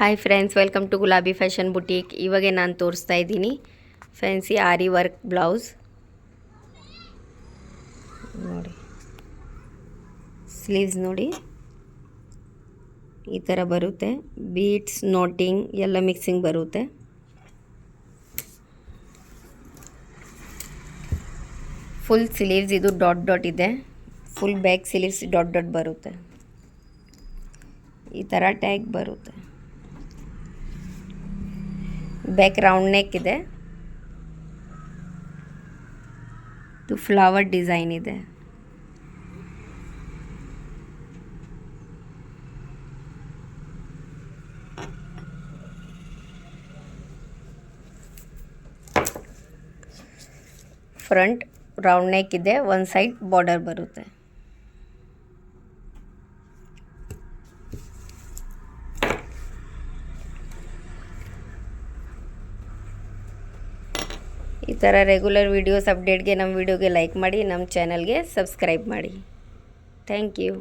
Hi friends, welcome to ಗುಲಾಬಿ fashion boutique. ಇವಾಗೆ ನಾನು ತೋರಿಸ್ತಾ ಇದ್ದೀನಿ ಫ್ಯಾನ್ಸಿ ಆರಿ ವರ್ಕ್ ಬ್ಲೌಸ್. ನೋಡಿ, ಸ್ಲೀವ್ಸ್ ನೋಡಿ ಈ ಥರ ಬರುತ್ತೆ. ಬೀಟ್ಸ್, ನೋಟಿಂಗ್ ಎಲ್ಲ ಮಿಕ್ಸಿಂಗ್ ಬರುತ್ತೆ. ಫುಲ್ ಸ್ಲೀವ್ಸ್ ಇದು ಡಾಟ್ ಡಾಟ್ ಇದೆ. Full back sleeves dot dot ಬರುತ್ತೆ. ಈ ಥರ ಟ್ಯಾಗ್ ಬರುತ್ತೆ. ಬ್ಯಾಕ್ ರೌಂಡ್ ನೆಕ್ ಇದೆ. ಇದು ಫ್ಲವರ್ ಡಿಸೈನ್ ಇದೆ. ಫ್ರಂಟ್ ರೌಂಡ್ ನೆಕ್ ಇದೆ. ಒಂದು ಸೈಡ್ ಬಾರ್ಡರ್ ಬರುತ್ತೆ. ಈ ಥರ ರೆಗ್ಯುಲರ್ ವೀಡಿಯೋಸ್ ಅಪ್ಡೇಟ್ಗೆ ನಮ್ಮ ವಿಡಿಯೋಗೆ ಲೈಕ್ ಮಾಡಿ, ನಮ್ಮ ಚಾನಲ್ಗೆ ಸಬ್ಸ್ಕ್ರೈಬ್ ಮಾಡಿ. Thank you.